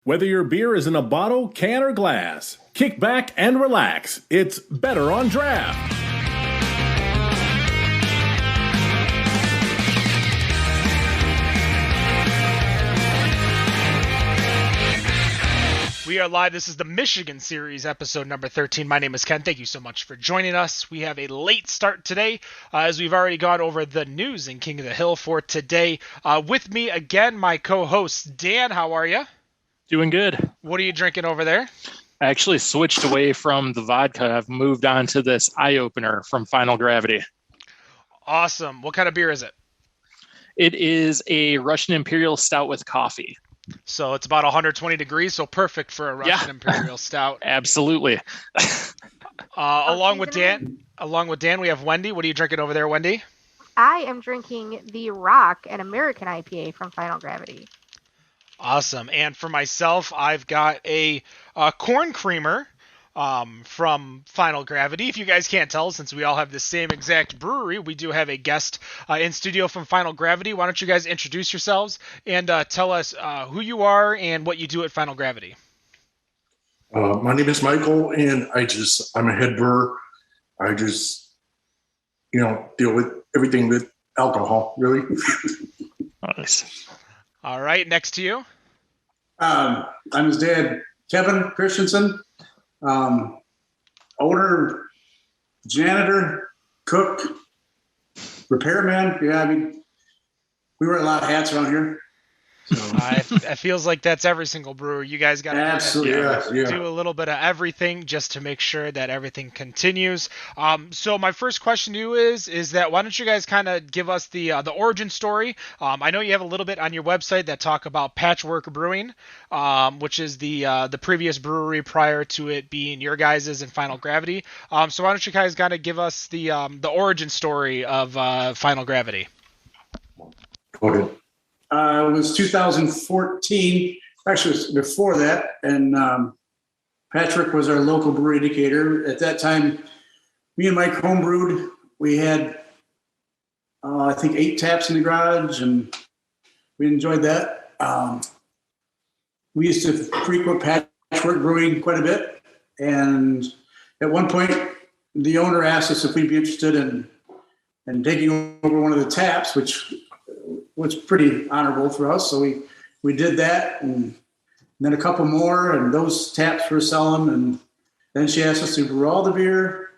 Whether your beer is in a bottle, can, or glass, kick back and relax. It's better on draft. We are live. This is the Michigan Series, episode number 13. My name is Ken. Thank you so much for joining us. We have a late start today, as we've already gone over the news in King of the Hill for today. With me again, my co-host, Dan. How are you? Doing good. What are you drinking over there? I actually switched away from the vodka. I've moved on to this eye-opener from Final Gravity. Awesome. What kind of beer is it? It is a Russian Imperial Stout with coffee. So it's about 120 degrees, so perfect for a Russian Imperial Stout. Absolutely. Along with Dan, we have Wendy. What are you drinking over there, Wendy? I am drinking the Rock, an American IPA from Final Gravity. Awesome. And for myself, I've got a corn creamer from Final Gravity. If you guys can't tell, since we all have the same exact brewery, we do have a guest in studio from Final Gravity. Why don't you guys introduce yourselves and tell us who you are and what you do at Final Gravity? My name is Michael, and I'm a head brewer. I just, deal with everything with alcohol, really. Nice. All right, next to you. I'm his dad, Kevin Christensen. Owner, janitor, cook, repairman. Yeah, we wear a lot of hats around here. So. It feels like that's every single brewer. You guys got to do a little bit of everything just to make sure that everything continues. So my first question to you is that why don't you guys kind of give us the origin story? I know you have a little bit on your website that talk about Patchwork Brewing, which is the previous brewery prior to it being your guys's and Final Gravity. So why don't you guys kind of give us the origin story of Final Gravity? Okay. It was 2014. Actually, it was before that. And Patrick was our local brewery Decatur. At that time, me and Mike homebrewed. We had, I think, 8 taps in the garage, and we enjoyed that. We used to frequent Patchwork Brewing quite a bit. And at one point, the owner asked us if we'd be interested in taking over one of the taps, which was pretty honorable for us. So we did that, and then a couple more, and those taps were selling. And then she asked us to brew all the beer.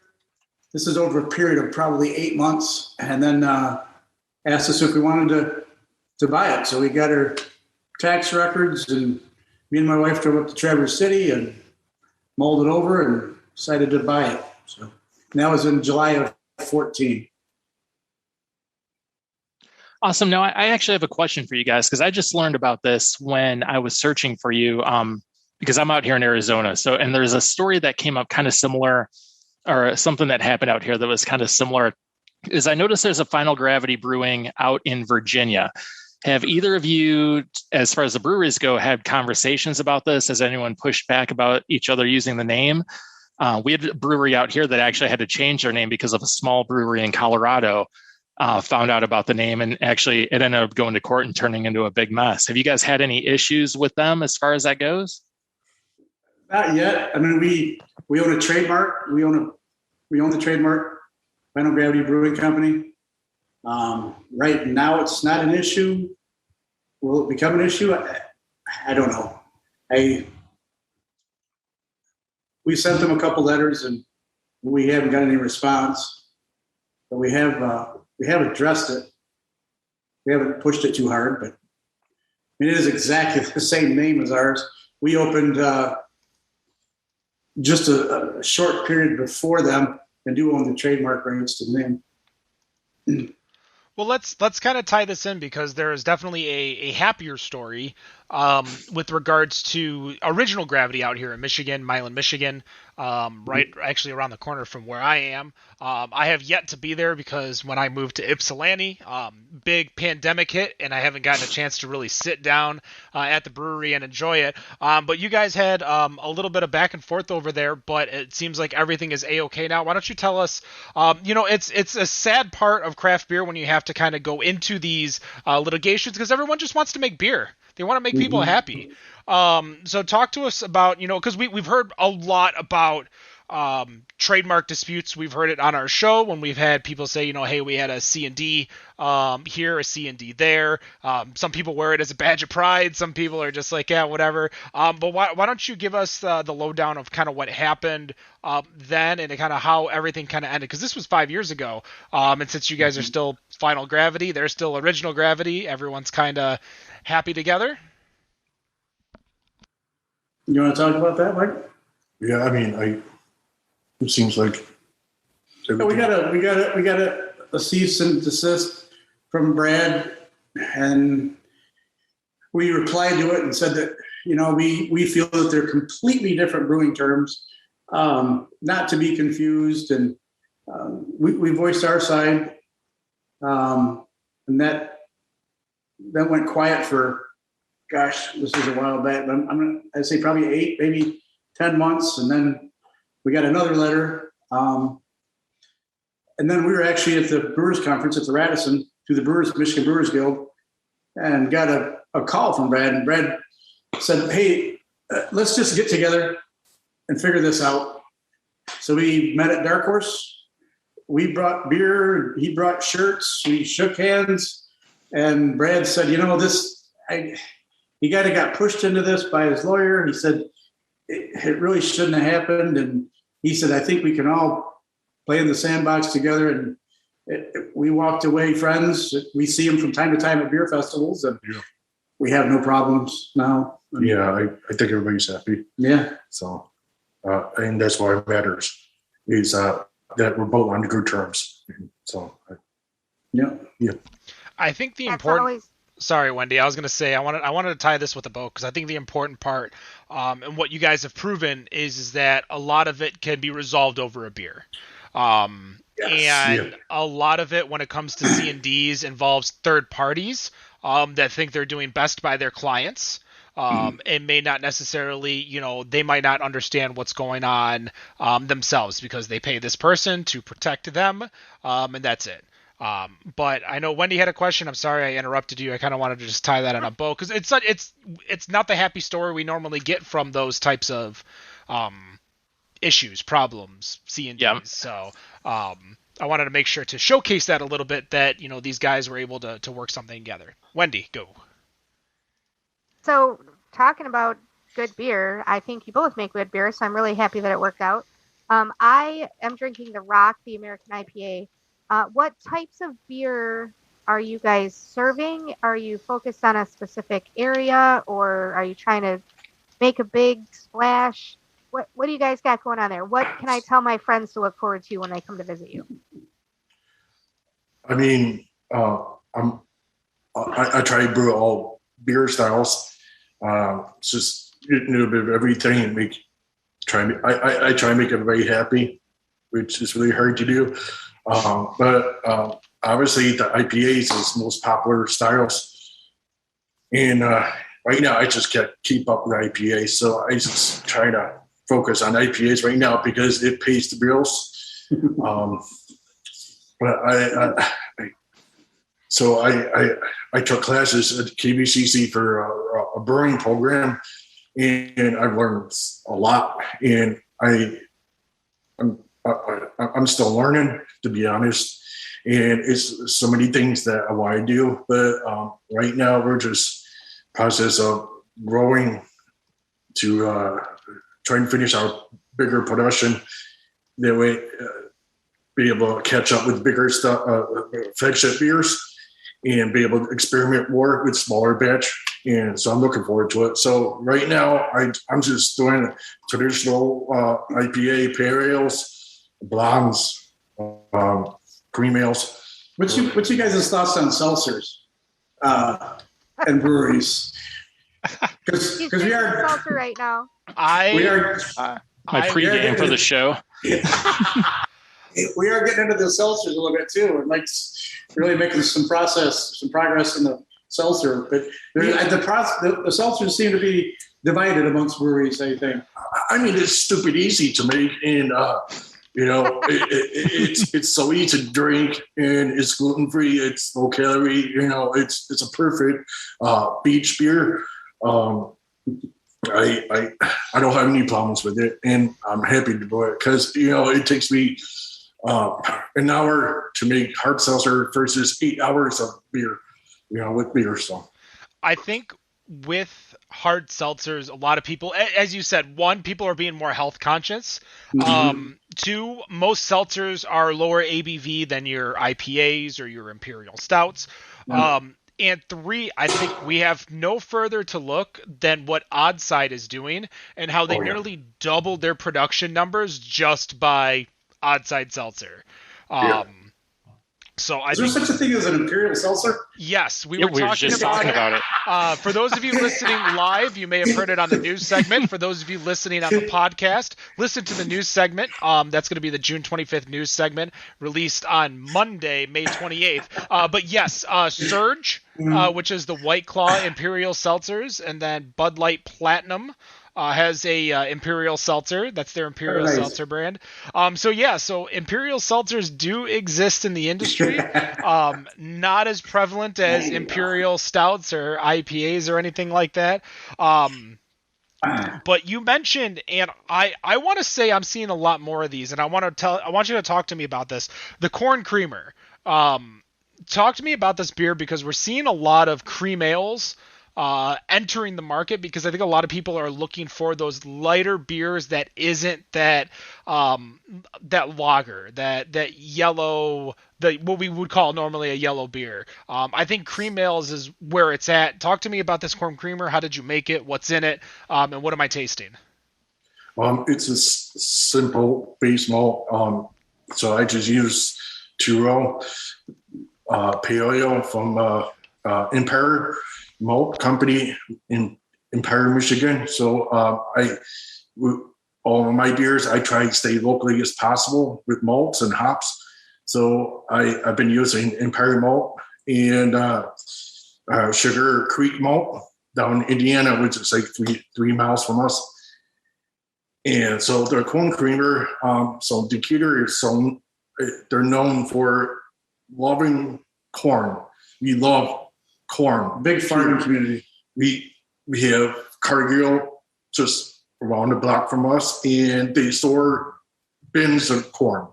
This is over a period of probably 8 months. And then asked us if we wanted to buy it. So we got our tax records, and me and my wife drove up to Traverse City and mulled it over and decided to buy it. So that was in July of 14. Awesome. Now, I actually have a question for you guys, because I just learned about this when I was searching for you, because I'm out here in Arizona. And there's a story that came up kind of similar, or something that happened out here that was kind of similar, is I noticed there's a Final Gravity Brewing out in Virginia. Have either of you, as far as the breweries go, had conversations about this? Has anyone pushed back about each other using the name? We had a brewery out here that actually had to change their name because of a small brewery in Colorado. Found out about the name, and actually it ended up going to court and turning into a big mess. Have you guys had any issues with them as far as that goes? Not yet. I mean, we own a trademark. We own the trademark, Final Gravity Brewing Company. Right now, it's not an issue. Will it become an issue? I don't know. We sent them a couple letters, and we haven't got any response. But we have addressed it. We haven't pushed it too hard, but it is exactly the same name as ours. We opened just a short period before them and do own the trademark rights to the name. Well, let's kind of tie this in, because there is definitely a happier story with regards to original Gravity out here in Michigan, Milan, Michigan, right actually around the corner from where I am. I have yet to be there because when I moved to Ypsilanti, big pandemic hit, and I haven't gotten a chance to really sit down at the brewery and enjoy it. But you guys had a little bit of back and forth over there, but it seems like everything is A-okay now. Why don't you tell us, it's a sad part of craft beer when you have to kind of go into these litigations, because everyone just wants to make beer. They want to make people happy. So talk to us about, because we've heard a lot about trademark disputes. We've heard it on our show when we've had people say, hey, we had a C&D here, a C&D there. Some people wear it as a badge of pride. Some people are just like, yeah, whatever. But why don't you give us the lowdown of kind of what happened then and kind of how everything kind of ended? Because this was 5 years ago. And since you guys are still Final Gravity, they're still Original Gravity. Everyone's kind of happy together. You want to talk about that, Mike? Yeah, I mean, it seems like we got a cease and desist from Brad, and we replied to it and said that we feel that they're completely different brewing terms, not to be confused, and we voiced our side, and that went quiet for, gosh, this is a while back, but I'd say probably 8, maybe 10 months, and then we got another letter. And then we were actually at the Brewers Conference at the Radisson through the Michigan Brewers Guild, and got a call from Brad. And Brad said, hey, let's just get together and figure this out. So we met at Dark Horse. We brought beer. He brought shirts. We shook hands. And Brad said, he kind of got pushed into this by his lawyer. He said, it really shouldn't have happened. And he said, I think we can all play in the sandbox together. And we walked away friends. We see him from time to time at beer festivals, and we have no problems now. Yeah, I think everybody's happy. Yeah. So, and that's why it matters, is that we're both on good terms. So, yeah. I think the That's important... always... Sorry, Wendy. I was going to say I wanted to tie this with a bow, because I think the important part and what you guys have proven is that a lot of it can be resolved over a beer. And a lot of it, when it comes to C&Ds, involves third parties that think they're doing best by their clients, and may not necessarily, they might not understand what's going on themselves, because they pay this person to protect them, and that's it. But I know Wendy had a question. I'm sorry I interrupted you. I kind of wanted to just tie that in a bow, because it's not the happy story we normally get from those types of issues, problems, C&Ds. Yeah. So I wanted to make sure to showcase that a little bit, that these guys were able to work something together. Wendy, go. So talking about good beer, I think you both make good beer, so I'm really happy that it worked out. I am drinking the Rock, the American IPA. What types of beer are you guys serving? Are you focused on a specific area, or are you trying to make a big splash? What do you guys got going on there? What can I tell my friends to look forward to when they come to visit you? I mean, I try to brew all beer styles. Just a little bit of everything, and I try to make everybody happy, which is really hard to do. But obviously the IPAs is the most popular styles, and right now I just can't keep up with IPAs, so I just try to focus on IPAs right now because it pays the bills. But I took classes at KBCC for a brewing program, and I've learned a lot, and I'm still learning, to be honest, and it's so many things that I want to do. But right now we're just process of growing to try and finish our bigger production. That way, be able to catch up with bigger stuff, flagship beers, and be able to experiment more with smaller batch. And so I'm looking forward to it. So right now I'm just doing traditional IPA, pale ales, blondes, cream ales. What's you guys' thoughts on seltzers and breweries? Because we are seltzer right now. My pregame for the show. We are getting into the seltzers a little bit too, and like really making some progress in the seltzer. But the seltzers seem to be divided amongst breweries, I think. I mean, it's stupid easy to make, and it's so easy to drink, and it's gluten free, it's low calorie. It's a perfect beach beer. I don't have any problems with it, and I'm happy to do it because it takes me an hour to make hard seltzer versus 8 hours of beer, with beer. So I think with hard seltzers, a lot of people, as you said, one, people are being more health conscious. Two, most seltzers are lower ABV than your IPAs or your imperial stouts. And three, I think we have no further to look than what Oddside is doing and how they nearly doubled their production numbers just by Oddside Seltzer. So Is there such a thing as an imperial seltzer? Yes, we Yeah, were we were talking just about talking it. about it. For those of you listening live, you may have heard it on the news segment. For those of you listening on the podcast, listen to the news segment. That's going to be the June 25th news segment released on Monday, May 28th. But yes, Surge, which is the White Claw Imperial Seltzers, and then Bud Light Platinum has a Imperial Seltzer. That's their Imperial Seltzer brand. So Imperial Seltzers do exist in the industry. Not as prevalent as Imperial Stouts or IPAs or anything like that. But you mentioned, and I want to say I'm seeing a lot more of these, and I want you to talk to me about this. The Corn Creamer. Talk to me about this beer because we're seeing a lot of cream ales entering the market because I think a lot of people are looking for those lighter beers that isn't that lager, that yellow, what we would call normally a yellow beer. I think cream ales is where it's at. Talk to me about this Corn Creamer. How did you make it? What's in it? And what am I tasting? It's a simple base malt. So I just use two-row pale ale from Empire Malt Company in Empire, Michigan. So all of my beers, I try to stay locally as possible with malts and hops. So I've been using Empire Malt and Sugar Creek Malt down in Indiana, which is like three miles from us. And so their Corn Creamer, so Decatur is they're known for loving corn. We love corn. Big farming community. We have Cargill just around the block from us, and they store bins of corn.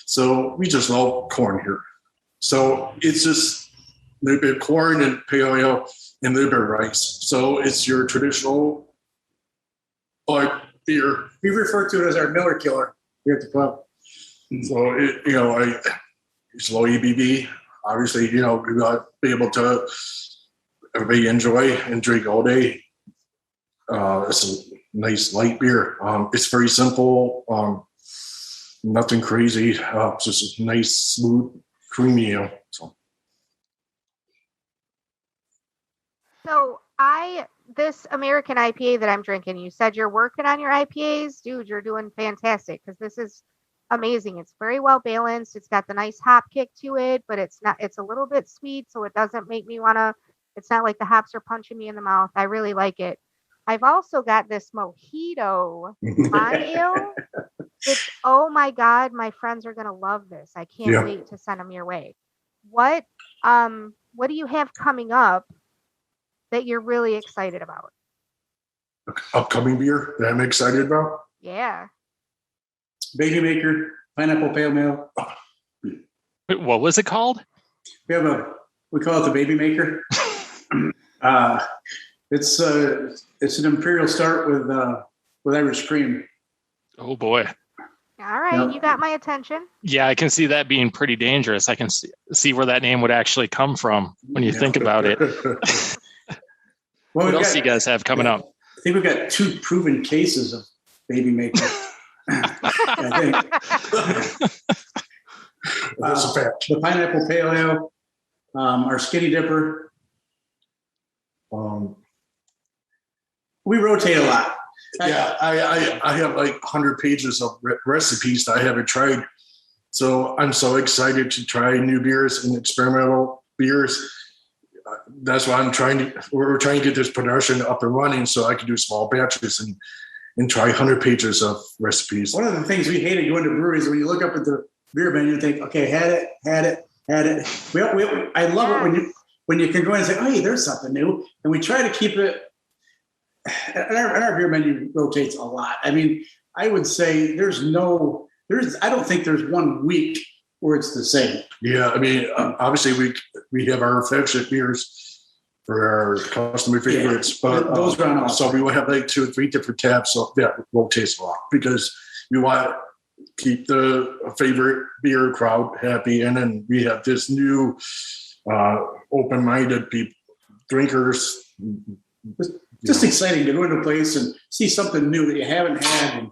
So we just love corn here. So it's just a little bit of corn and pale ale and a little bit of rice. So it's your traditional beer. We refer to it as our Miller Killer here at the club. So it's low ABV. Obviously, we got to be able to everybody enjoy and drink all day. It's a nice light beer. It's very simple. Nothing crazy. Just a nice, smooth, creamy ale. So this American IPA that I'm drinking, you said you're working on your IPAs. Dude, you're doing fantastic because this is amazing. It's very well balanced. It's got the nice hop kick to it, but it's a little bit sweet, so it doesn't make me want to, it's not like the hops are punching me in the mouth. I really like it. I've also got this mojito on ale. Oh my God, my friends are going to love this. I can't wait to send them your way. What do you have coming up that you're really excited about? Upcoming beer that I'm excited about? Yeah. Baby Maker, Pineapple Pale Ale. Wait, what was it called? We call it the Baby Maker. It's an imperial stout with Irish cream. Oh boy. All right, you got my attention. Yeah, I can see that being pretty dangerous. I can see where that name would actually come from when you think about it. What else do you guys have coming up? I think we've got 2 proven cases of Baby Maker. I think. That's a fact. The Pineapple Pale Ale, our Skinny Dipper. We rotate a lot. Yeah, I have like 100 pages of recipes that I haven't tried. So I'm so excited to try new beers and experimental beers. That's why we're trying to get this production up and running so I can do small batches and try 100 pages of recipes. One of the things we hated going to breweries, when you look up at the beer menu and think, okay, had it. I love it when you can go in and say, oh, hey, there's something new. And we try to keep it and our beer menu rotates a lot. I mean, I would say I don't think there's 1 week where it's the same. Yeah, I mean, obviously we have our flagship beers for our customer favorites, but those run off. So we will have like 2 or 3 different tabs, so that rotates a lot because we want to keep the favorite beer crowd happy, and then we have this new open-minded people, drinkers. Just exciting to go into a place and see something new that you haven't had,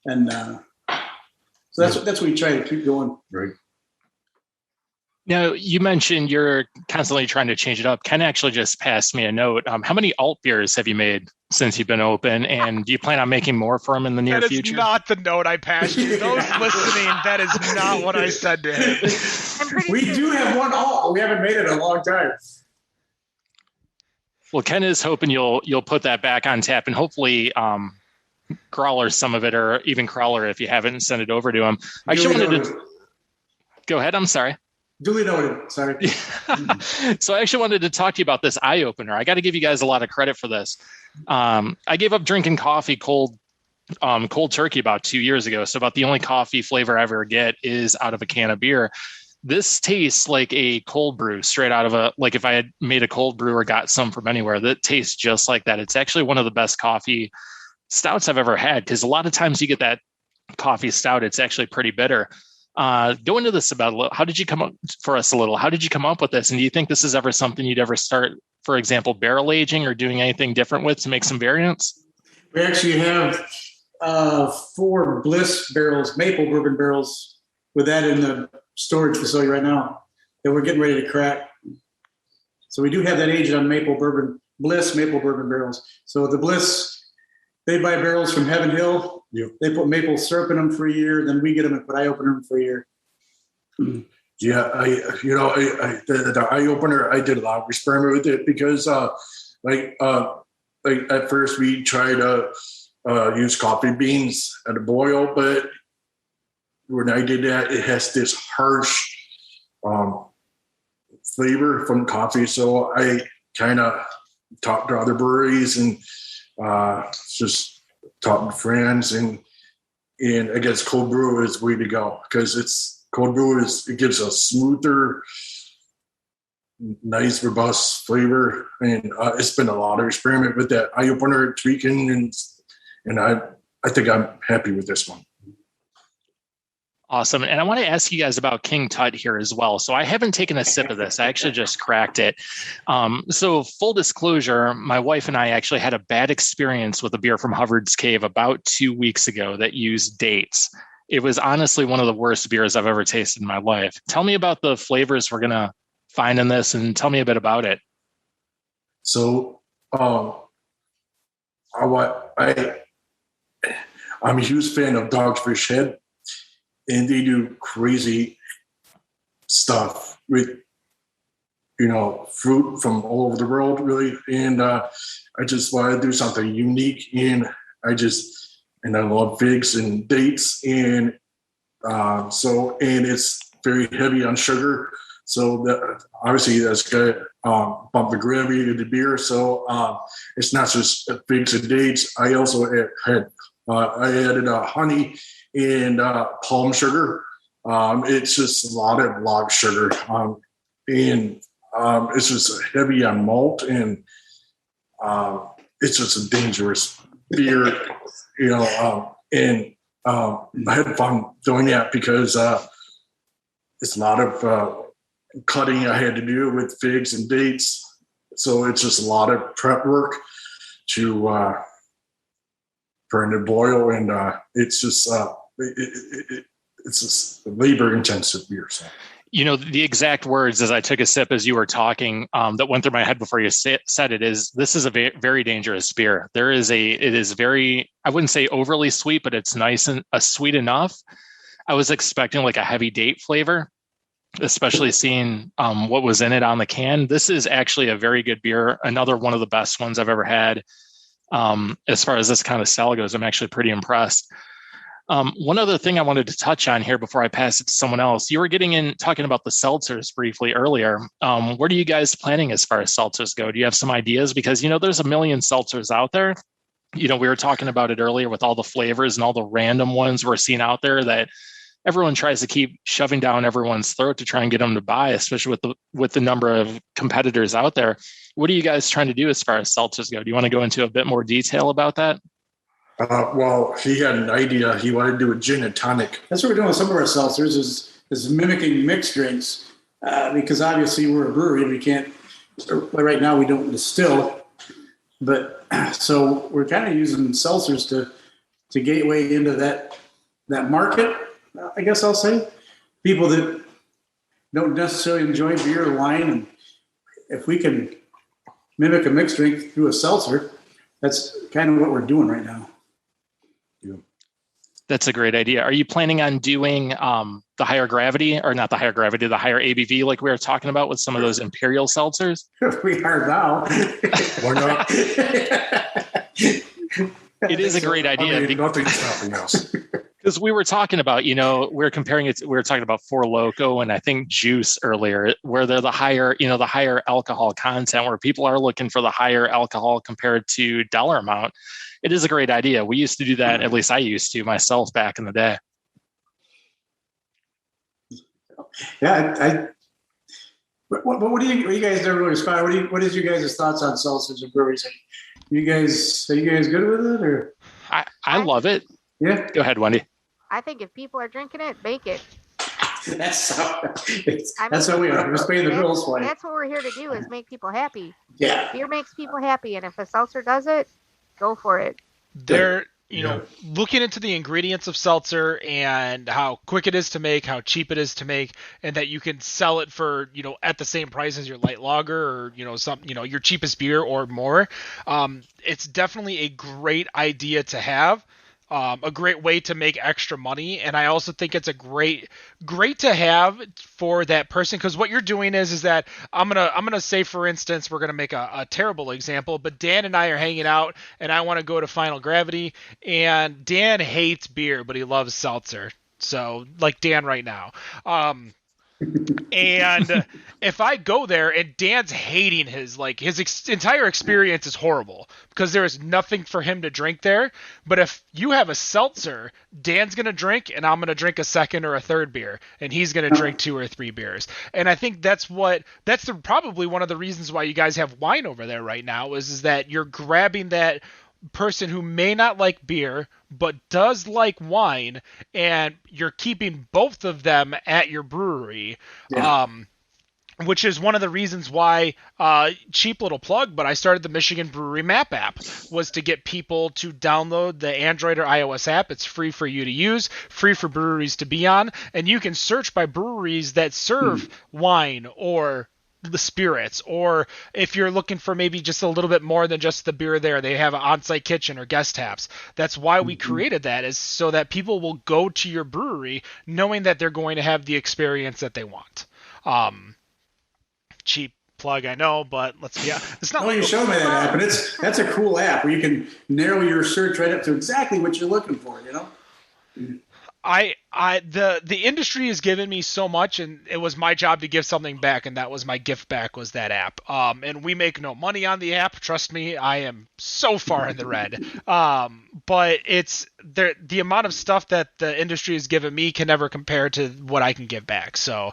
and so that's what we try to keep going. Right. Now, you mentioned you're constantly trying to change it up. Ken actually just passed me a note. How many alt beers have you made since you've been open? And do you plan on making more for them in the near future? That is not the note I passed you. Those listening, that is not what I said to him. We do have one alt. We haven't made it in a long time. Well, Ken is hoping you'll put that back on tap and hopefully growler some of it, or even crawler if you haven't sent it over to him. I actually wanted to go ahead. I'm sorry. Duly noted. Sorry. So I actually wanted to talk to you about this eye opener. I got to give you guys a lot of credit for this. I gave up drinking coffee cold turkey about 2 years ago. So about the only coffee flavor I ever get is out of a can of beer. This tastes like a cold brew straight out of like if I had made a cold brew or got some from anywhere, that tastes just like that. It's actually one of the best coffee stouts I've ever had, because a lot of times you get that coffee stout, it's actually pretty bitter. Go into this about a little. How did you come up for us a little? How did you come up with this? And do you think this is ever something you'd ever start, for example, barrel aging or doing anything different with to make some variants? We actually have 4 Bliss barrels, maple bourbon barrels, with that in the storage facility right now that we're getting ready to crack. So we do have that aged on Bliss maple bourbon barrels. So the Bliss, they buy barrels from Heaven Hill. Yep. They put maple syrup in them for a year. Then we get them and put eye opener them for a year. Yeah, the eye opener, I did a lot of experiment with it because, like at first we tried to use coffee beans at a boil, but when I did that, it has this harsh flavor from coffee. So I kind of talked to other breweries and just talking to friends, and I guess cold brew is the way to go, because it gives a smoother, nice, robust flavor. And it's been a lot of experiment with that eye opener tweaking, and I think I'm happy with this one. Awesome. And I want to ask you guys about King Tut here as well. So I haven't taken a sip of this. I actually just cracked it. So full disclosure, my wife and I actually had a bad experience with a beer from Hubbard's Cave about 2 weeks ago that used dates. It was honestly one of the worst beers I've ever tasted in my life. Tell me about the flavors we're going to find in this, and tell me a bit about it. So I'm a huge fan of Dogfish Head. And they do crazy stuff with, fruit from all over the world, really. And I just want to do something unique. And I love figs and dates. And and it's very heavy on sugar. So obviously that's going to bump the gravity of the beer. So it's not just figs and dates. I also added honey and palm sugar. It's just a lot of sugar, and it's just heavy on malt, and it's just a dangerous beer, and I had fun doing that because it's a lot of cutting I had to do with figs and dates, so it's just a lot of prep work to for a boil, and it's just it's just labor intensive beer. So. The exact words as I took a sip as you were talking that went through my head before you said it is, this is a very dangerous beer. It is very, I wouldn't say overly sweet, but it's nice and sweet enough. I was expecting like a heavy date flavor, especially seeing what was in it on the can. This is actually a very good beer. Another one of the best ones I've ever had. As far as this kind of style goes, I'm actually pretty impressed. One other thing I wanted to touch on here before I pass it to someone else, you were talking about the Setlzers briefly earlier. What are you guys planning as far as seltzers go? Do you have some ideas? Because, there's a million seltzers out there. we were talking about it earlier with all the flavors and all the random ones we're seeing out there that everyone tries to keep shoving down everyone's throat to try and get them to buy, especially with the number of competitors out there. What are you guys trying to do as far as seltzers go? Do you want to go into a bit more detail about that? Well, he had an idea. He wanted to do a gin and tonic. That's what we're doing with some of our seltzers is mimicking mixed drinks because obviously we're a brewery. We can't, right now we don't distill, but so we're kind of using seltzers to gateway into that market, I guess I'll say. People that don't necessarily enjoy beer or wine, and if we can mimic a mixed drink through a seltzer, that's kind of what we're doing right now. That's a great idea. Are you planning on doing the higher gravity, or not the higher gravity, the higher ABV like we were talking about with some of those imperial seltzers? We are now. Why not? It is a great idea. Nothing's stopping us. Because we were talking about, we were comparing it. We were talking about Four Loko and I think Juice earlier, where they're the higher alcohol content, where people are looking for the higher alcohol compared to dollar amount. It is a great idea. We used to do that. At least I used to myself back in the day. Yeah. What do you guys never really spot? What is your guys' thoughts on seltzers and breweries? Are you guys good with it, or? I love it. Yeah. Go ahead, Wendy. I think if people are drinking it, make it. That's how we are. We're paying the bills for it. That's what we're here to do, is make people happy. Yeah. Beer makes people happy, and if a seltzer does it, go for it. Looking into the ingredients of seltzer and how quick it is to make, how cheap it is to make, and that you can sell it for, at the same price as your light lager or, your cheapest beer or more. It's definitely a great idea to have. A great way to make extra money, and I also think it's a great to have for that person, because what you're doing is that I'm gonna say, for instance, we're gonna make a terrible example, but Dan and I are hanging out, and I want to go to Final Gravity, and Dan hates beer, but he loves seltzer, so like Dan right now. And if I go there and Dan's hating his entire experience is horrible because there is nothing for him to drink there. But if you have a seltzer, Dan's going to drink and I'm going to drink a second or a third beer and he's going to drink 2 or 3 beers. And I think that's probably one of the reasons why you guys have wine over there right now is that you're grabbing that person who may not like beer but does like wine, and you're keeping both of them at your brewery. Which is one of the reasons why, cheap little plug, but I started the Michigan Brewery Map app, was to get people to download the Android or iOS app. It's free for you to use, free for breweries to be on, and you can search by breweries that serve wine or the spirits, or if you're looking for maybe just a little bit more than just the beer there, they have an on-site kitchen or guest taps. That's why we created that, is so that people will go to your brewery knowing that they're going to have the experience that they want. Cheap plug, I know, but let's be honest. It's not. You showed me that app, and that's a cool app where you can narrow your search right up to exactly what you're looking for. The industry has given me so much, and it was my job to give something back, and that was my gift back, was that app. And we make no money on the app. Trust me, I am so far in the red. But it's the amount of stuff that the industry has given me can never compare to what I can give back. So,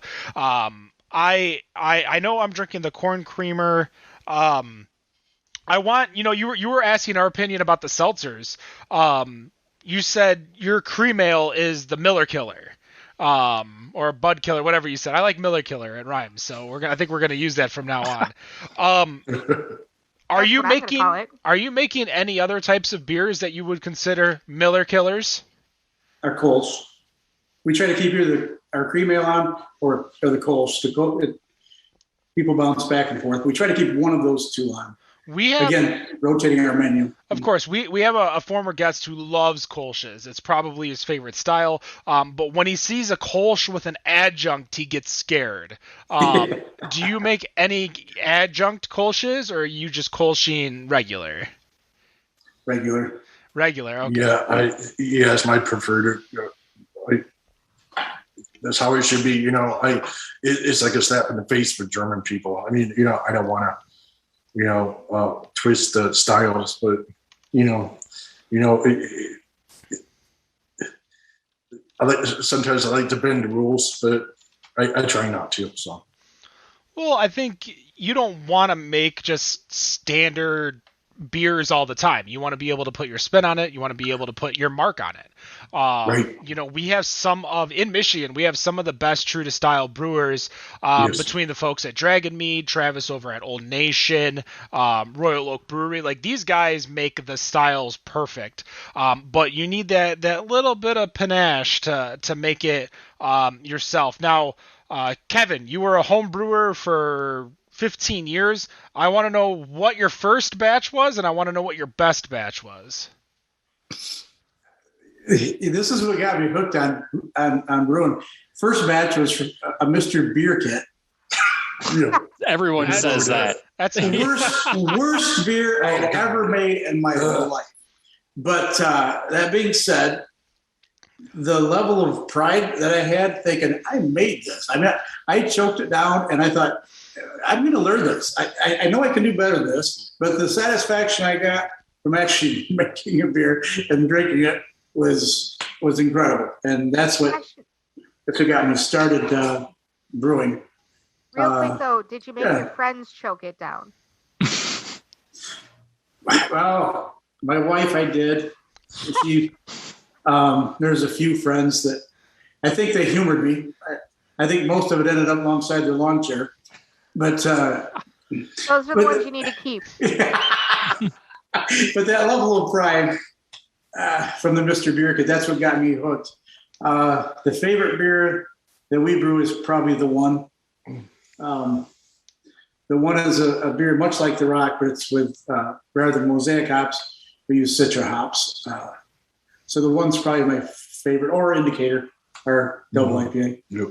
I know I'm drinking the corn creamer. I want, you were asking our opinion about the seltzers. You said your cream ale is the Miller Killer, or Bud Killer, whatever you said. I like Miller Killer. It rhymes, so I think we're gonna use that from now on. Are you making any other types of beers that you would consider Miller Killers? Our Kolsch. We try to keep either our cream ale on or the Kolsch. People bounce back and forth. We try to keep one of those two on. We have, again, rotating our menu. Of course, we have a former guest who loves Kolsch's. It's probably his favorite style. But when he sees a Kolsch with an adjunct, he gets scared. Do you make any adjunct Kolsch's, or are you just Kolsching regular? Regular. Okay. Yeah, it's my preferred. That's how it should be. It's like a slap in the face for German people. I mean, I don't want to, twist the styles, but Sometimes I like to bend the rules, but I try not to. So. Well, I think you don't want to make just standard beers all the time. You want to be able to put your spin on it. You want to be able to put your mark on it. Right. We have in Michigan, we have some of the best true to style brewers between the folks at Dragon Mead, Travis over at Old Nation, Royal Oak Brewery. Like, these guys make the styles perfect. But you need that little bit of panache to make it yourself. Now, Kevin, you were a home brewer for 15 years. I want to know what your first batch was, and I want to know what your best batch was. This is what got me hooked on brewing. First batch was from a Mr. Beer kit. Everyone says that. That's the worst beer I had ever made in my whole life. But that being said, the level of pride that I had thinking, I made this. I mean, I choked it down and I thought, I'm going to learn this. I know I can do better than this, but the satisfaction I got from actually making a beer and drinking it was incredible. And that's what got me started brewing. Real quick though, did you make your friends choke it down? Well, my wife, I did. There's a few friends that I think they humored me. I think most of it ended up alongside their lawn chair. But those are the ones you need to keep. But that level of pride from the Mr. Beer kit, that's what got me hooked. The favorite beer that we brew is probably the one. The one is a beer much like the Rock, but it's with rather than mosaic hops, we use Citra hops. So the one's probably my favorite, or Indicator, or double IPA. Yep.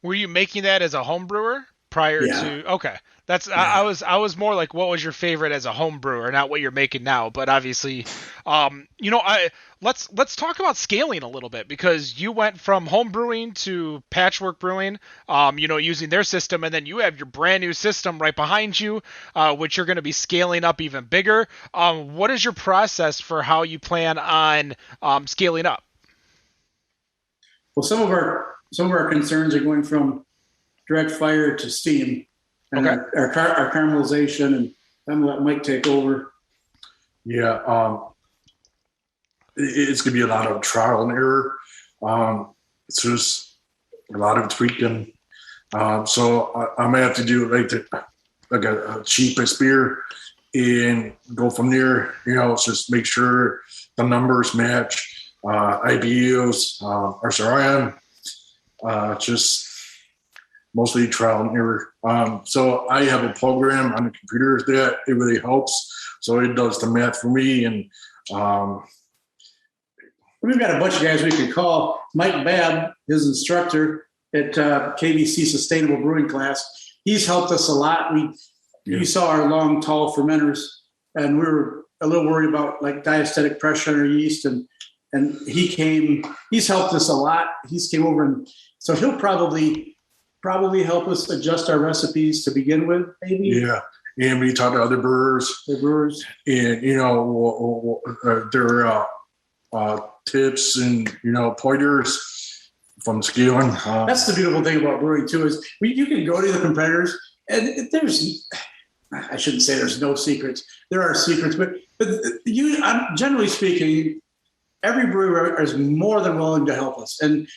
Were you making that as a home brewer prior to? Okay, that's I was more like, what was your favorite as a home brewer, not what you're making now. But obviously, let's talk about scaling a little bit, because you went from home brewing to Patchwork Brewing, using their system, and then you have your brand new system right behind you, which you're going to be scaling up even bigger. What is your process for how you plan on scaling up? Well, some of our concerns are going from direct fire to steam, and our caramelization, and I'm gonna let Mike take over. Yeah, it's gonna be a lot of trial and error. It's just a lot of tweaking. So I may have to do like a cheapest beer and go from there. Just make sure the numbers match. IBUs, RCRM, just mostly trial and error. So I have a program on the computer that it really helps. So it does the math for me. And we've got a bunch of guys we could call. Mike Babb, his instructor at KVC Sustainable Brewing class, he's helped us a lot. You saw our long, tall fermenters, and we were a little worried about like diastatic pressure on our yeast, and he's helped us a lot. He's came over, and so he'll probably help us adjust our recipes to begin with, maybe. Yeah. And we talk to other brewers. And, their tips and, pointers from scaling. That's the beautiful thing about brewing too, is you can go to the competitors, and I shouldn't say there's no secrets. There are secrets, but generally speaking, every brewer is more than willing to help us and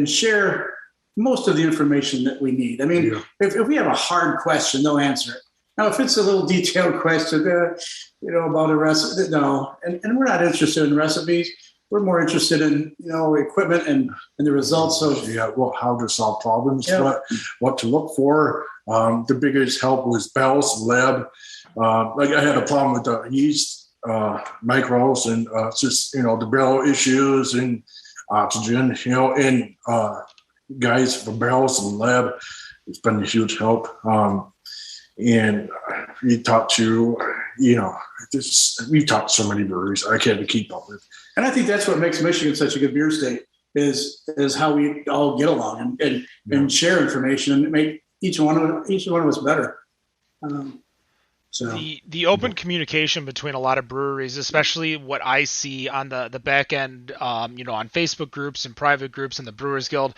share most of the information that we need. I mean, if we have a hard question, they'll answer it. Now, if it's a little detailed question, about a recipe, no. And we're not interested in recipes. We're more interested in, equipment and the results of. How to solve problems, what to look for. The biggest help was Bell's Lab. I had a problem with the yeast microbes and just the barrel issues and oxygen, and guys from Barrels and Lab, it's been a huge help. And we talked to we've talked to so many breweries I can't keep up with. And I think that's what makes Michigan such a good beer state is how we all get along and share information and make each one of us better. So the open communication between a lot of breweries, especially what I see on the back end, on Facebook groups and private groups and the Brewers Guild,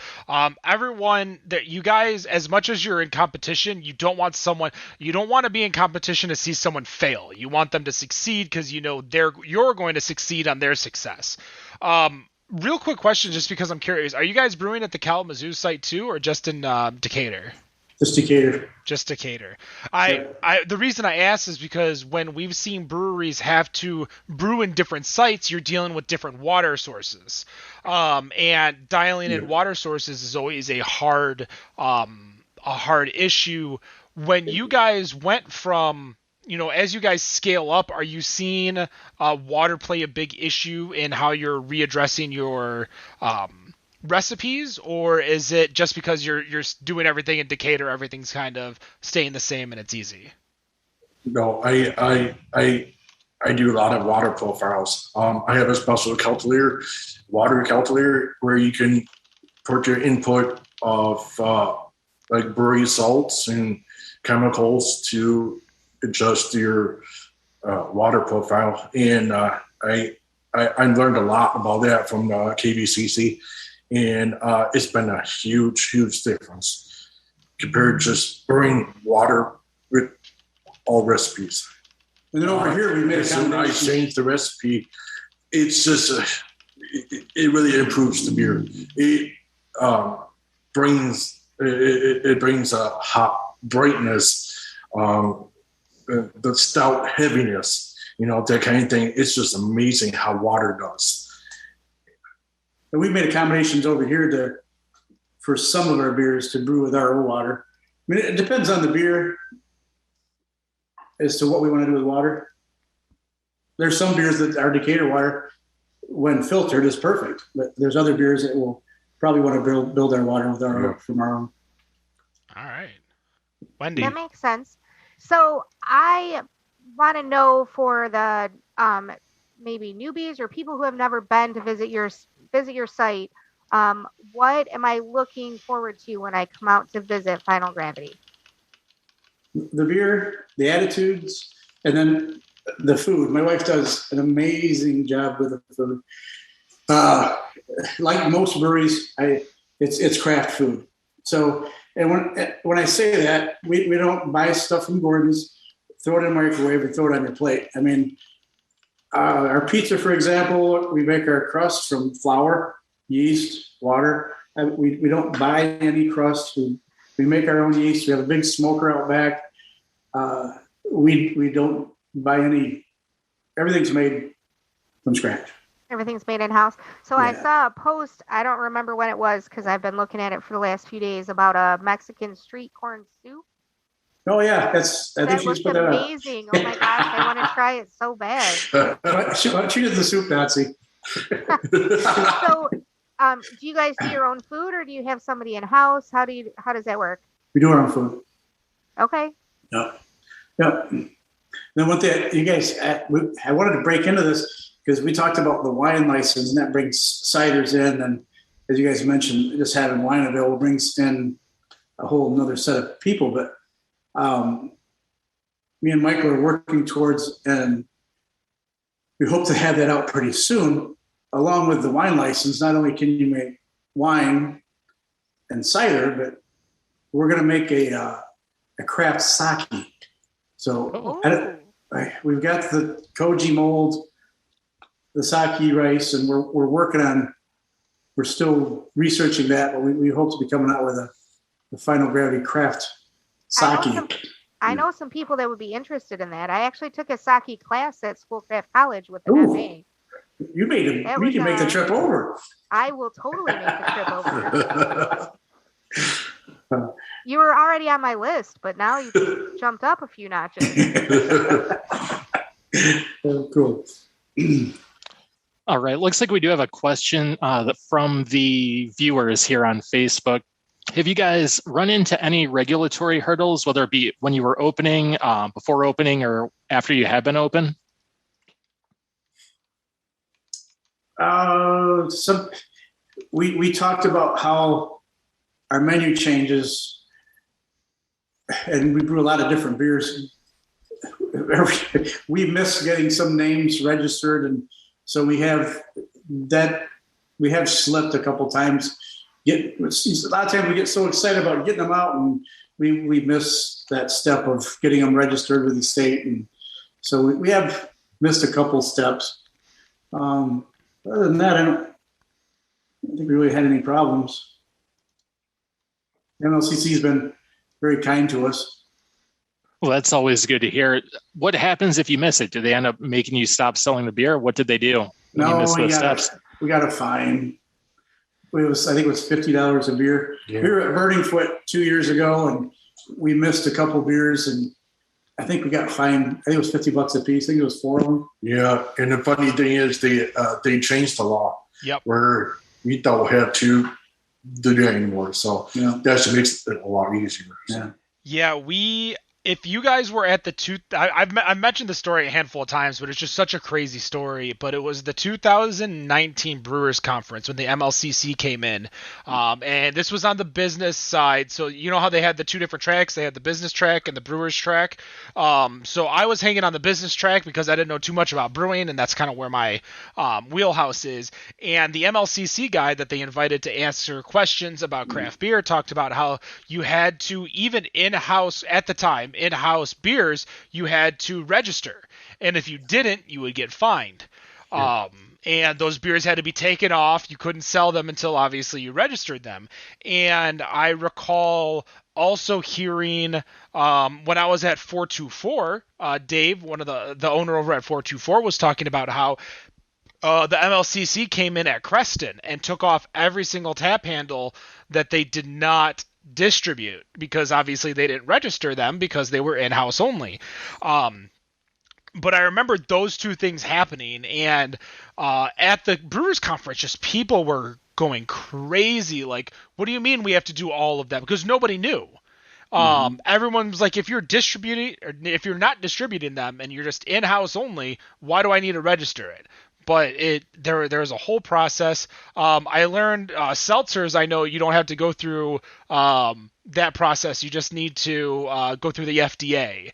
everyone that you guys, as much as you're in competition, you don't want to be in competition to see someone fail. You want them to succeed because you're going to succeed on their success. Real quick question, just because I'm curious, are you guys brewing at the Kalamazoo site too, or just in Decatur? just Decatur. Just Decatur. The reason I ask is because when we've seen breweries have to brew in different sites, you're dealing with different water sources, and dialing in water sources is always a hard issue. When you guys went from, as you guys scale up, are you seeing water play a big issue in how you're readdressing your recipes, or is it just because you're doing everything in Decatur, everything's kind of staying the same and it's easy? No, I do a lot of water profiles. I have a special water calculator, where you can put your input of like brewery salts and chemicals to adjust your water profile. And I learned a lot about that from KVCC. And it's been a huge difference compared to just brewing water with all recipes. And then over here, we made a combination. I changed the recipe. It's just, it really improves the beer. It brings a hot brightness, the stout heaviness, that kind of thing. It's just amazing how water does. And we made accommodations over here for some of our beers to brew with our own water. I mean, it depends on the beer as to what we want to do with water. There's some beers that our Decatur water, when filtered, is perfect. But there's other beers that will probably want to build our water from our own. All right. Wendy. That makes sense. So I want to know, for the maybe newbies or people who have never been to visit your site, what am I looking forward to when I come out to visit Final Gravity? The beer, the attitudes, and then the food. My wife does an amazing job with the food. Like most breweries, it's craft food. So, and when I say that, we don't buy stuff from Gordon's, throw it in the microwave, and throw it on your plate. I mean, our pizza, for example, we make our crust from flour, yeast, water. We don't buy any crust. We make our own yeast. We have a big smoker out back. We don't buy any. Everything's made from scratch. Everything's made in-house. So yeah. I saw a post, I don't remember when it was because I've been looking at it for the last few days, about a Mexican street corn soup. Oh yeah, I think she just put that amazing. Oh my gosh, I want to try it so bad. She did the soup Nazi. So, do you guys do your own food, or do you have somebody in-house? How does that work? We do our own food. Okay. Yeah. Then one thing, you guys, I wanted to break into this because we talked about the wine license, and that brings ciders in, and as you guys mentioned, just having wine available brings in a whole another set of people. But me and Michael are working towards, and we hope to have that out pretty soon, along with the wine license. Not only can you make wine and cider, but we're going to make a craft sake. So we've got the koji mold, the sake rice, and we're still researching that, but we hope to be coming out with the Final Gravity craft sake. I know some people that would be interested in that. I actually took a sake class at Schoolcraft College with an MA. You can make the trip over. I will totally make the trip over. You were already on my list, but now you jumped up a few notches. Cool. All right. Looks like we do have a question from the viewers here on Facebook. Have you guys run into any regulatory hurdles, whether it be when you were opening, before opening, or after you have been open? We talked about how our menu changes, and we brew a lot of different beers. we miss getting some names registered, and so we have slipped a couple times. A lot of times we get so excited about getting them out, and we miss that step of getting them registered with the state, and so we have missed a couple steps. Other than that, I don't think we really had any problems. MLCC has been very kind to us. Well, that's always good to hear. What happens if you miss it? Do they end up making you stop selling the beer? What did they do when you missed those steps? We got a fine. I think it was $50 a beer. Yeah. We were at Burning Foot 2 years ago, and we missed a couple beers, and I think we got fined. I think it was $50 a piece. I think it was 4 of them. Yeah, and the funny thing is they changed the law. Yep. Where we don't have to do that anymore. So that just makes it a lot easier. Yeah. Yeah, if you guys were at the I've mentioned the story a handful of times, but it's just such a crazy story. But it was the 2019 Brewers Conference when the MLCC came in, and this was on the business side. So you know how they had the 2 different tracks? They had the business track and the Brewers track. So I was hanging on the business track because I didn't know too much about brewing, and that's kind of where my wheelhouse is. And the MLCC guy that they invited to answer questions about craft beer talked about how you had to, even in-house at the time, in-house beers, you had to register, and if you didn't, you would get fined. And those beers had to be taken off. You couldn't sell them until obviously you registered them. And I recall also hearing when I was at 424, Dave, one of the owner over at 424, was talking about how the MLCC came in at Christensen and took off every single tap handle that they did not distribute, because obviously they didn't register them because they were in-house only. But I remember those 2 things happening, and at the Brewers Conference, just people were going crazy. Like, what do you mean we have to do all of that? Because nobody knew. Everyone was like, if you're not distributing them and you're just in-house only, why do I need to register it? But there's a whole process. I learned Setlzers. I know you don't have to go through that process. You just need to go through the FDA,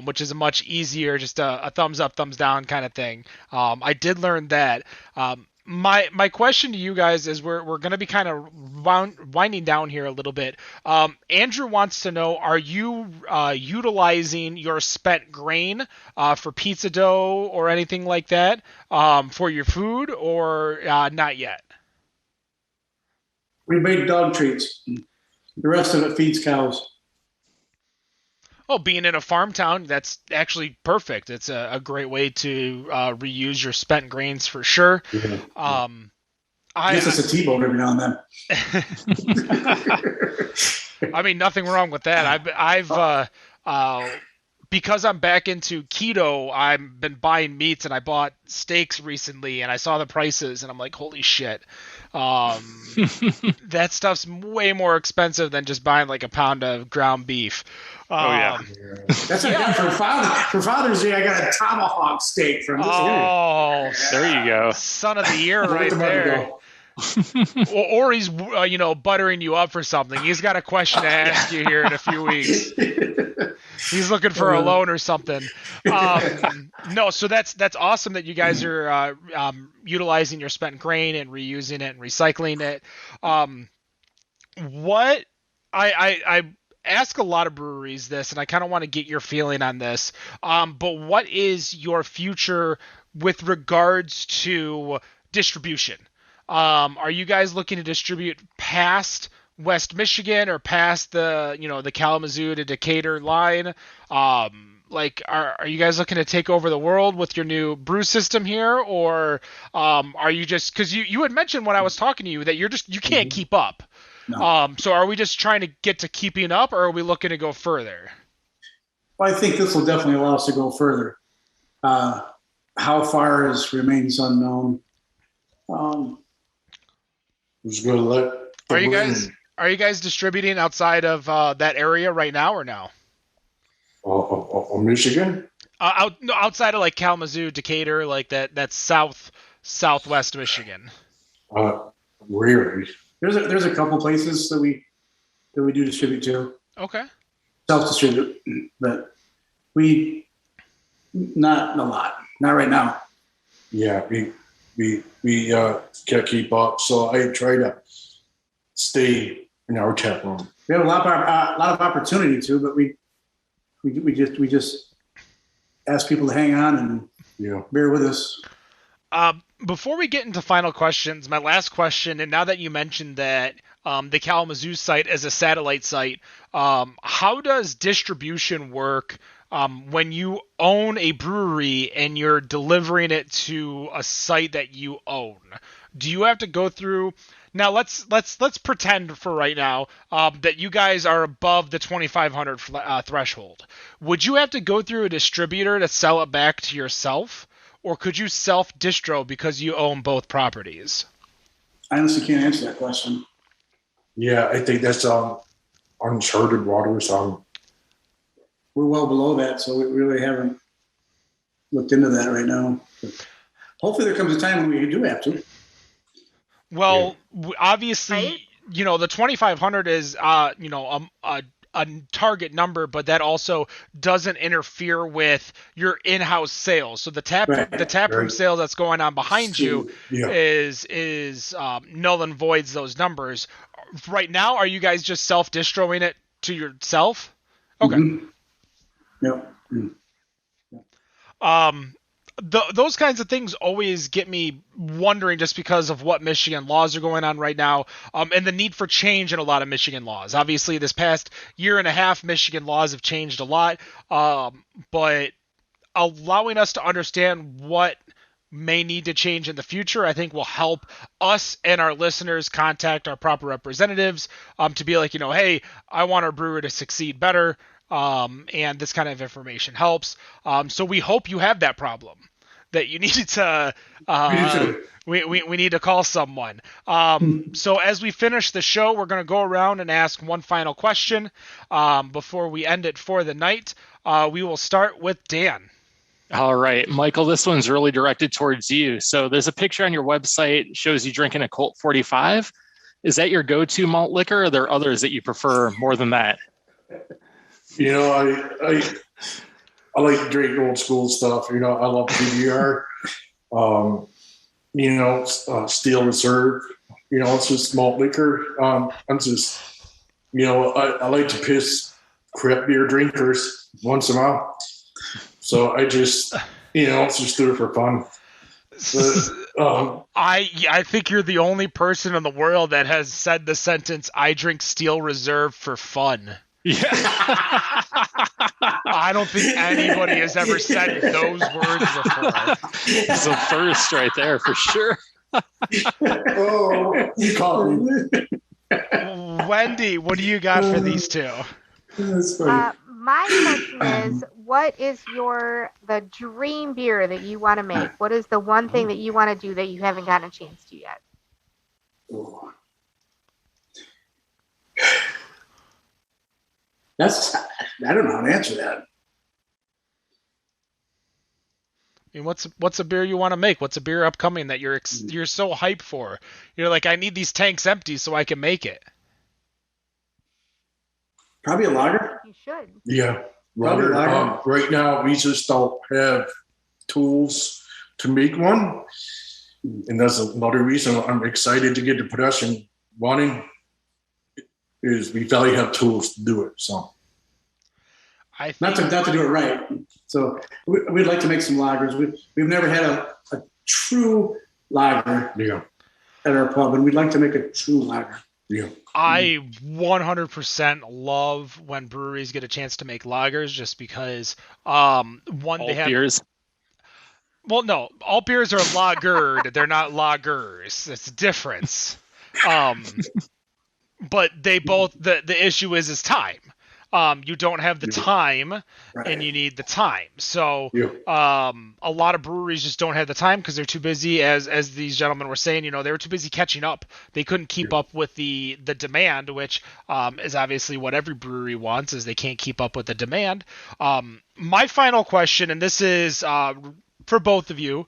which is a much easier, just a thumbs up, thumbs down kind of thing. I did learn that. My question to you guys is, we're going to be kind of winding down here a little bit. Andrew wants to know, are you utilizing your spent grain for pizza dough or anything like that for your food, or not yet? We made dog treats. The rest of it feeds cows. Oh, being in a farm town, that's actually perfect. It's a great way to reuse your spent grains for sure. Yeah. I guess it's a T-bone every now and then. I mean, nothing wrong with that. I've because I'm back into keto, I've been buying meats, and I bought steaks recently, and I saw the prices, and I'm like, holy shit. That stuff's way more expensive than just buying like a pound of ground beef. That's what I got for Father's Day. I got a tomahawk steak from this year. There you go. Son of the year right there. Or he's buttering you up for something. He's got a question to ask you here in a few weeks. He's looking for a loan or something. No, so that's awesome that you guys are utilizing your spent grain and reusing it and recycling it. What I ask a lot of breweries this, and I kind of want to get your feeling on this. But what is your future with regards to distribution? Are you guys looking to distribute past West Michigan or past the Kalamazoo to Decatur line? Are you guys looking to take over the world with your new brew system here, or are you just, because you had mentioned when I was talking to you that you can't keep up? No. So are we just trying to get to keeping up, or are we looking to go further? Well, I think this will definitely allow us to go further. How far remains unknown. Who's going to let? Are you guys distributing outside of that area right now, or no? Michigan? Outside of like Kalamazoo, Decatur, like that's southwest Michigan. Rarely. There's a couple places that we do distribute to. Okay. Self-distribute, but we Not a lot. Not right now. Yeah, we can't keep up. So I try to stay in our tap room. We have a lot of opportunity to, but we just ask people to hang on and bear with us. Before we get into final questions, my last question, and now that you mentioned that the Kalamazoo site is a satellite site, how does distribution work when you own a brewery and you're delivering it to a site that you own? Do you have to go through? Now let's pretend for right now that you guys are above the 2,500 threshold. Would you have to go through a distributor to sell it back to yourself? Or could you self-distro because you own both properties? I honestly can't answer that question. Yeah, I think that's uncharted waters. We're well below that, so we really haven't looked into that right now. But hopefully there comes a time when we do have to. Well, obviously, right? The 2,500 is, a target number, but that also doesn't interfere with your in-house sales. So the taproom sales that's going on behind you is null and voids those numbers. Right now, are you guys just self-distroing it to yourself? Okay. Mm-hmm. Yep. Those kinds of things always get me wondering, just because of what Michigan laws are going on right now, and the need for change in a lot of Michigan laws. Obviously, this past year and a half, Michigan laws have changed a lot, but allowing us to understand what may need to change in the future, I think will help us and our listeners contact our proper representatives to be like, hey, I want our brewery to succeed better. And this kind of information helps. So we hope you have that problem that you need to, we need to call someone. So as we finish the show, we're going to go around and ask one final question, before we end it for the night. We will start with Dan. All right, Michael, this one's really directed towards you. So there's a picture on your website, shows you drinking a Colt 45. Is that your go-to malt liquor, or are there others that you prefer more than that? I like to drink old school stuff. I love PBR. Steel Reserve. It's just malt liquor. I'm just, I like to piss crap beer drinkers once in a while. So I just, just do it for fun. But, I think you're the only person in the world that has said the sentence, "I drink Steel Reserve for fun." Yeah. I don't think anybody has ever said those words before. It's a first right there for sure. Oh, you caught me. Wendy, what do you got for these two? My question is, what is the dream beer that you want to make? What is the one thing that you want to do that you haven't gotten a chance to yet? I don't know how to answer that. I mean, what's a beer you want to make? What's a beer upcoming that you're so hyped for? You're like, I need these tanks empty so I can make it. Probably a lager. You should. Yeah, lager. Right now, we just don't have tools to make one, and that's another reason I'm excited to get to production running. Is we finally have tools to do it. So, not to do it right. So we'd like to make some lagers. We've never had a true lager at our pub, and we'd like to make a true lager. Yeah. I 100% love when breweries get a chance to make lagers, just because they have beers. Well, no, all beers are lagered. They're not lagers. It's a difference. But they both, the issue is time. You don't have the time, and you need the time. So a lot of breweries just don't have the time because they're too busy, as these gentlemen were saying, they were too busy catching up. They couldn't keep up with the demand, which is obviously what every brewery wants, is they can't keep up with the demand. My final question, and this is for both of you,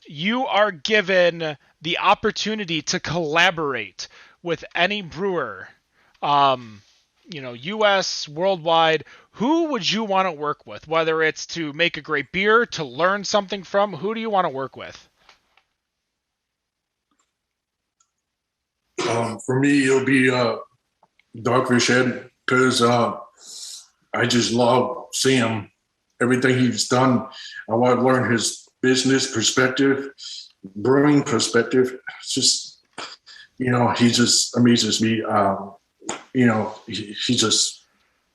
you are given the opportunity to collaborate with any brewer U.S., worldwide, who would you want to work with? Whether it's to make a great beer, to learn something from, who do you want to work with? For me, it'll be Dogfish Head because I just love Sam. Everything he's done, I want to learn his business perspective, brewing perspective. It's just, he just amazes me. He just,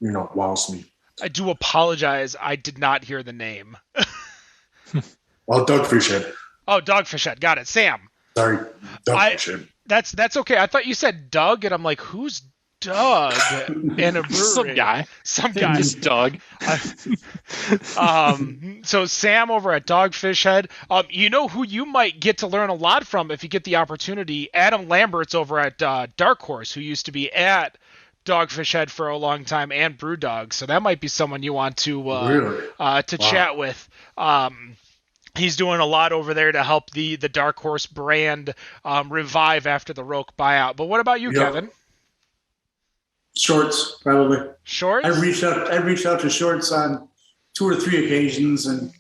wows me. I do apologize. I did not hear the name. Well, Dogfish Head. Oh, Dogfish Head. Got it. Sam. Sorry, Dogfish Head. That's okay. I thought you said Doug, and I'm like, who's Doug in a brewery? Some guy. Just Doug. So Sam over at Dogfish Head. You know who you might get to learn a lot from if you get the opportunity? Adam Lambert's over at Dark Horse, who used to be at Dogfish Head for a long time and Brewdog. So that might be someone you want to chat with. He's doing a lot over there to help the Dark Horse brand revive after the Roke buyout. But what about you, Kevin? Shorts, probably. Shorts? I reached out to Shorts on 2 or 3 occasions, and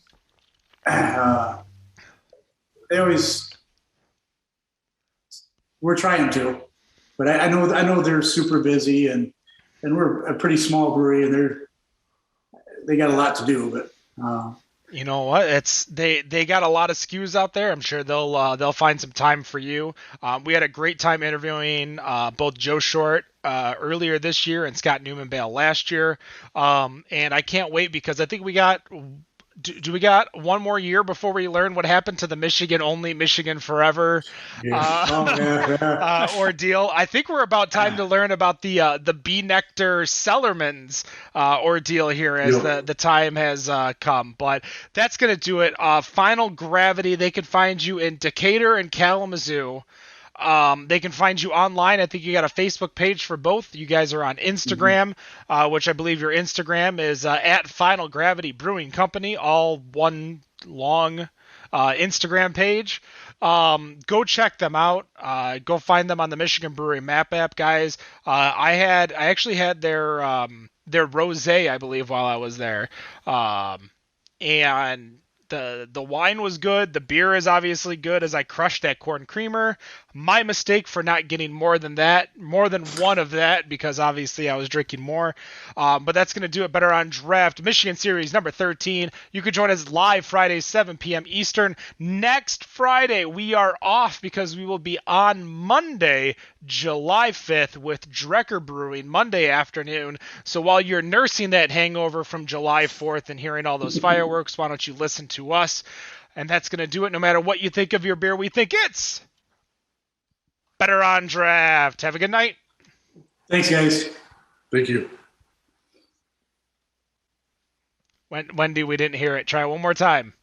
they always we're trying to, but I know they're super busy, and we're a pretty small brewery, and they got a lot to do, but. You know what? They got a lot of SKUs out there. I'm sure they'll find some time for you. We had a great time interviewing both Joe Short earlier this year and Scott Newman Bale last year, and I can't wait because I think we got. Do we got one more year before we learn what happened to the Michigan only, Michigan forever ordeal? I think we're about time to learn about the Bee Nectar Cellarman's ordeal here as the time has come. But that's going to do it. Final Gravity, they can find you in Decatur and Kalamazoo. They can find you online. I think you got a Facebook page for both. You guys are on Instagram, which I believe your Instagram is at Final Gravity Brewing Company, all one long Instagram page. Go check them out. Go find them on the Michigan Brewery Map app, guys. I actually had their rosé, I believe, while I was there, and the wine was good. The beer is obviously good as I crushed that corn creamer. My mistake for not getting more than one of that, because obviously I was drinking more. But that's going to do it. Better on Draft Michigan Series number 13. You can join us live Friday, 7 p.m. Eastern. Next Friday, we are off because we will be on Monday, July 5th with Drecker Brewing Monday afternoon. So while you're nursing that hangover from July 4th and hearing all those fireworks, why don't you listen to us? And that's going to do it. No matter what you think of your beer, we think it's Better on Draft. Have a good night. Thanks, guys. Thank you. Wendy, we didn't hear it. Try one more time.